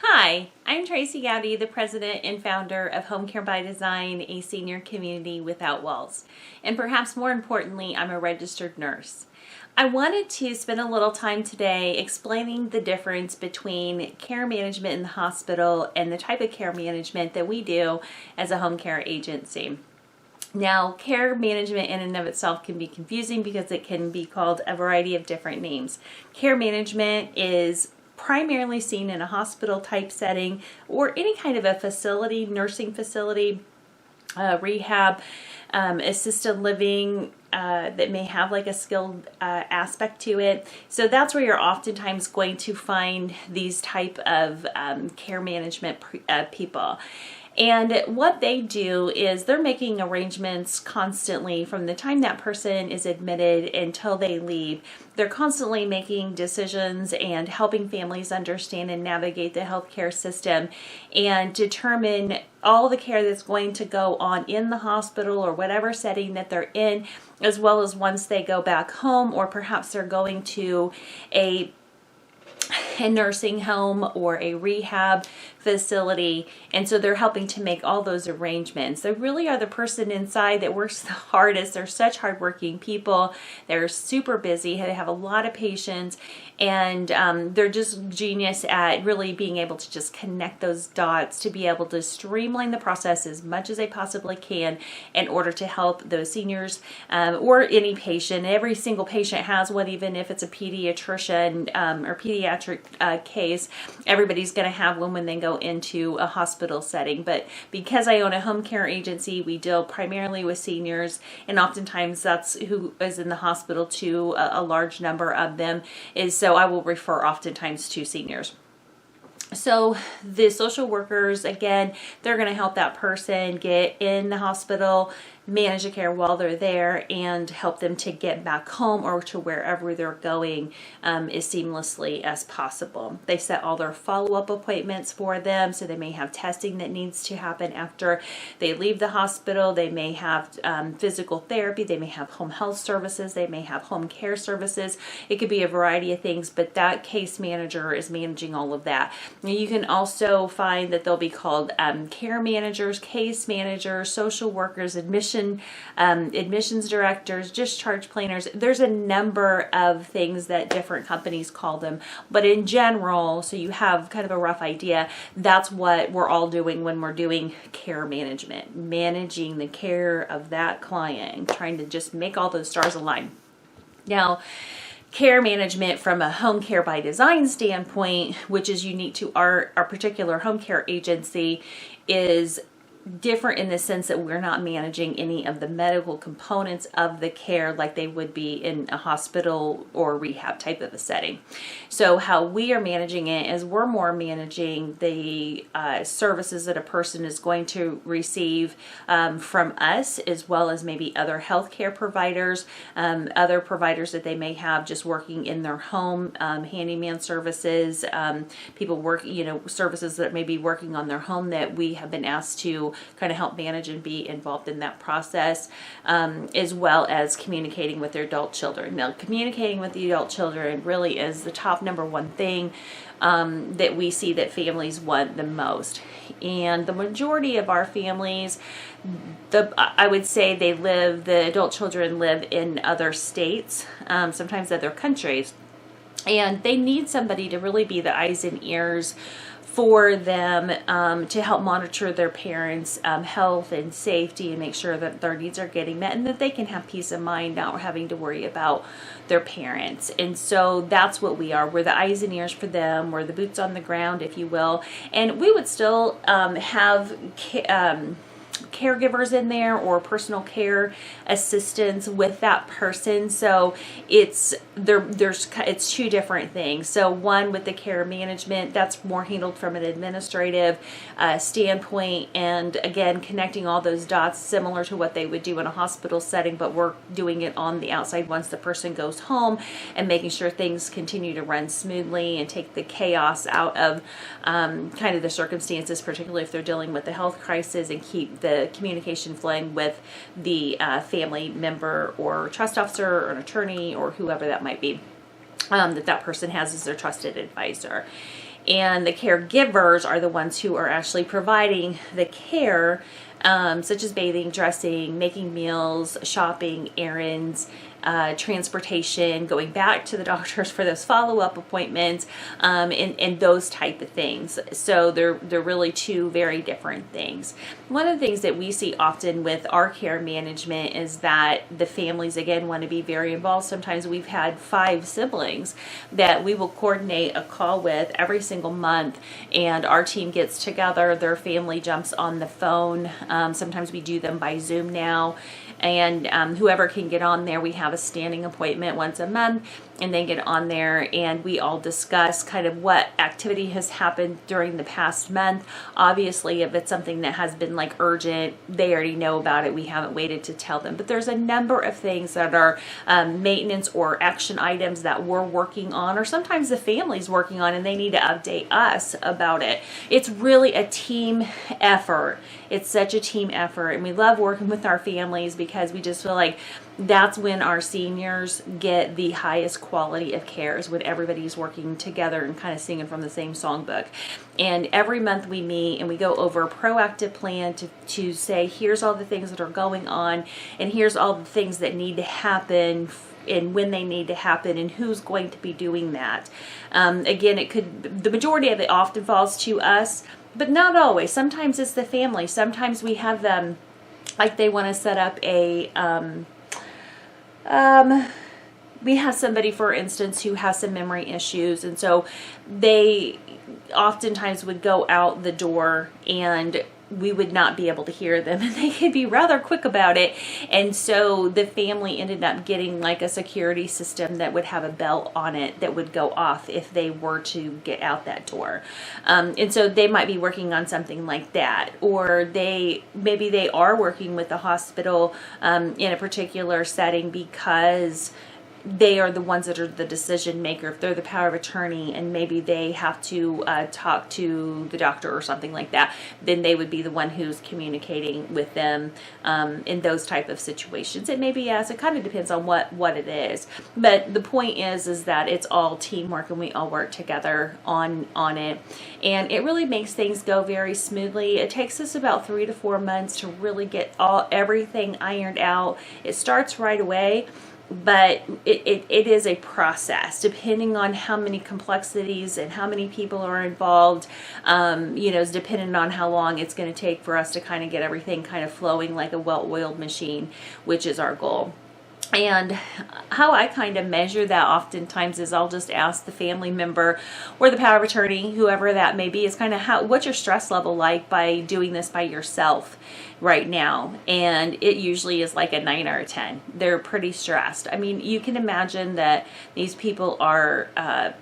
Hi, I'm Tracy Gowdy, the president and founder of Home Care by Design, a senior community without walls. And perhaps more importantly, I'm a registered nurse. I wanted to spend a little time today explaining the difference between care management in the hospital and the type of care management that we do as a home care agency. Now, care management in and of itself can be confusing because it can be called a variety of different names. Care management is primarily seen in a hospital type setting or any kind of a facility, nursing facility, rehab, assisted living that may have like a skilled aspect to it. So that's where you're oftentimes going to find these type of care management people. And what they do is they're making arrangements constantly from the time that person is admitted until they leave. They're constantly making decisions and helping families understand and navigate the healthcare system and determine all the care that's going to go on in the hospital or whatever setting that they're in, as well as once they go back home, or perhaps they're going to a nursing home or a rehab facility, and so they're helping to make all those arrangements. They really are the person inside that works the hardest. They're such hardworking people. They're super busy. They have a lot of patients, and they're just genius at really being able to just connect those dots to be able to streamline the process as much as they possibly can in order to help those seniors or any patient. Every single patient has one, even if it's a pediatrician or pediatric case. Everybody's going to have one when they go into a hospital setting. But because I own a home care agency, we deal primarily with seniors, and oftentimes that's who is in the hospital too. A large number of them is, so I will refer oftentimes to seniors. So the social workers, again, they're going to help that person get in the hospital, manage the care while they're there, and help them to get back home or to wherever they're going as seamlessly as possible. They set all their follow-up appointments for them, so they may have testing that needs to happen after they leave the hospital. They may have physical therapy. They may have home health services. They may have home care services. It could be a variety of things, but that case manager is managing all of that. You can also find that they'll be called care managers, case managers, social workers, admissions directors, discharge planners. There's a number of things that different companies call them, but in general, so you have kind of a rough idea, that's what we're all doing when we're doing care management, managing the care of that client and trying to just make all those stars align. Now, care management from a home care by design standpoint, which is unique to our particular home care agency, is different in the sense that we're not managing any of the medical components of the care like they would be in a hospital or rehab type of a setting. So how we are managing it is we're more managing the services that a person is going to receive from us, as well as maybe other healthcare providers, other providers that they may have just working in their home, handyman services, people work, services that may be working on their home that we have been asked to kind of help manage and be involved in that process, as well as communicating with their adult children. Now, communicating with the adult children really is the top number one thing that we see that families want the most. And the majority of our families, I would say the adult children live in other states, sometimes other countries, and they need somebody to really be the eyes and ears for them to help monitor their parents' health and safety and make sure that their needs are getting met and that they can have peace of mind not having to worry about their parents. And so that's what we are. We're the eyes and ears for them. We're the boots on the ground, if you will. And we would still have caregivers in there or personal care assistants with that person. So it's two different things. So one with the care management, that's more handled from an administrative standpoint, and again connecting all those dots similar to what they would do in a hospital setting, but we're doing it on the outside once the person goes home and making sure things continue to run smoothly and take the chaos out of kind of the circumstances, particularly if they're dealing with a health crisis, and keep the communication flowing with the family member or trust officer or an attorney or whoever that might be that person has as their trusted advisor. and the caregivers are the ones who are actually providing the care, such as bathing, dressing, making meals, shopping, errands, transportation, going back to the doctors for those follow-up appointments, and those type of things. So they're really two very different things. One of the things that we see often with our care management is that the families, again, want to be very involved. Sometimes we've had 5 siblings that we will coordinate a call with every single month, and our team gets together, their family jumps on the phone. Sometimes we do them by Zoom now, and whoever can get on there, we have a standing appointment once a month, and they get on there and we all discuss kind of what activity has happened during the past month. Obviously, if it's something that has been like urgent, they already know about it. We haven't waited to tell them, but there's a number of things that are maintenance or action items that we're working on, or sometimes the family's working on and they need to update us about it. It's really a team effort. It's such a team effort, and we love working with our families because we just feel like that's when our seniors get the highest quality of care, is when everybody's working together and kind of singing from the same songbook. And every month we meet and we go over a proactive plan to say, here's all the things that are going on, and here's all the things that need to happen, and when they need to happen, and who's going to be doing that. Again, the majority of it often falls to us, but not always. Sometimes it's the family. Sometimes we have them, like they want to set up a, we have somebody, for instance, who has some memory issues, and so they oftentimes would go out the door and we would not be able to hear them, and they could be rather quick about it. And so the family ended up getting like a security system that would have a bell on it that would go off if they were to get out that door. And so they might be working on something like that, or maybe they are working with the hospital in a particular setting because they are the ones that are the decision maker. If they're the power of attorney and maybe they have to talk to the doctor or something like that, then they would be the one who's communicating with them in those type of situations. It may be yes, it kind of depends on what it is. But the point is that it's all teamwork and we all work together on it. And it really makes things go very smoothly. It takes us about 3 to 4 months to really get everything ironed out. It starts right away, but it is a process depending on how many complexities and how many people are involved. Is dependent on how long it's going to take for us to kind of get everything kind of flowing like a well-oiled machine, which is our goal. And how I kind of measure that oftentimes is I'll just ask the family member or the power of attorney, whoever that may be, is kind of what's your stress level like by doing this by yourself right now? And it usually is like a 9 or a 10. They're pretty stressed. I mean, you can imagine that these people are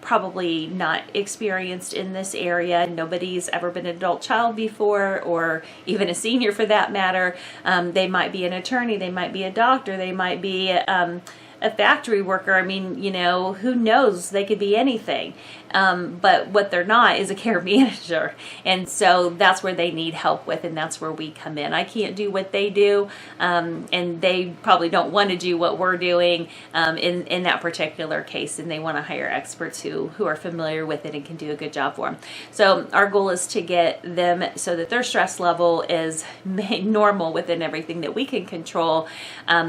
probably not experienced in this area. Nobody's ever been an adult child before, or even a senior for that matter. They might be an attorney, they might be a doctor, they might be a factory worker. I mean, who knows? They could be anything. But what they're not is a care manager. And so that's where they need help with, and that's where we come in. I can't do what they do, and they probably don't want to do what we're doing in that particular case, and they want to hire experts who are familiar with it and can do a good job for them. So our goal is to get them so that their stress level is normal within everything that we can control,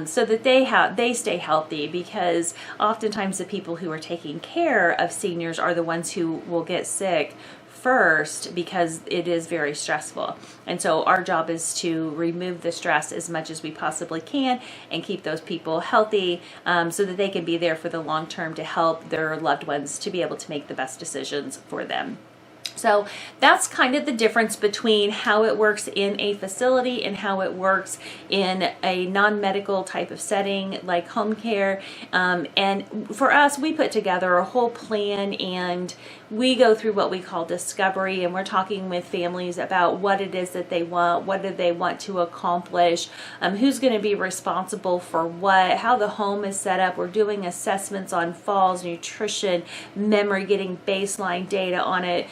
so that they stay healthy, because oftentimes the people who are taking care of seniors are the ones who will get sick first, because it is very stressful. And so our job is to remove the stress as much as we possibly can and keep those people healthy, so that they can be there for the long term to help their loved ones to be able to make the best decisions for them. So that's kind of the difference between how it works in a facility and how it works in a non-medical type of setting like home care. And for us, we put together a whole plan, and we go through what we call discovery, and we're talking with families about what it is that they want, what do they want to accomplish, who's going to be responsible for what, how the home is set up. We're doing assessments on falls, nutrition, memory, getting baseline data on it,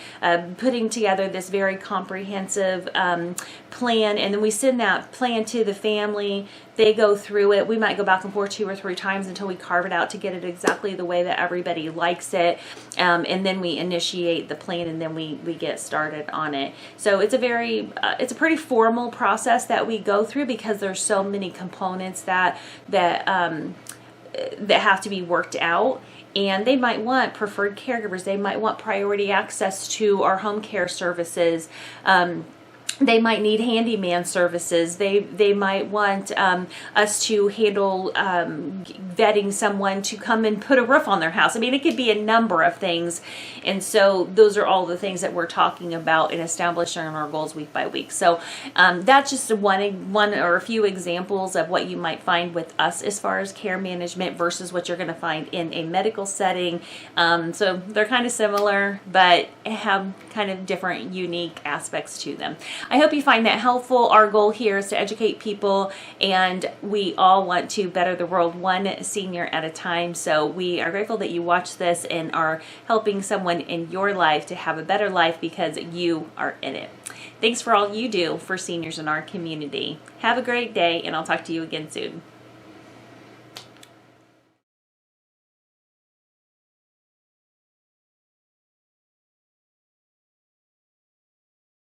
putting together this very comprehensive plan, and then we send that plan to the family. They go through it. We might go back and forth 2 or 3 times until we carve it out to get it exactly the way that everybody likes it, and then we initiate the plan, and then we get started on it. So it's a pretty formal process that we go through, because there's so many components that have to be worked out. And they might want preferred caregivers. They might want priority access to our home care services. They might need handyman services. They might want us to handle vetting someone to come and put a roof on their house. I mean, it could be a number of things. And so those are all the things that we're talking about in establishing our goals week by week. So that's just one or a few examples of what you might find with us as far as care management versus what you're going to find in a medical setting. So they're kind of similar, but have kind of different, unique aspects to them. I hope you find that helpful. Our goal here is to educate people, and we all want to better the world one senior at a time. So we are grateful that you watch this and are helping someone in your life to have a better life because you are in it. Thanks for all you do for seniors in our community. Have a great day, and I'll talk to you again soon.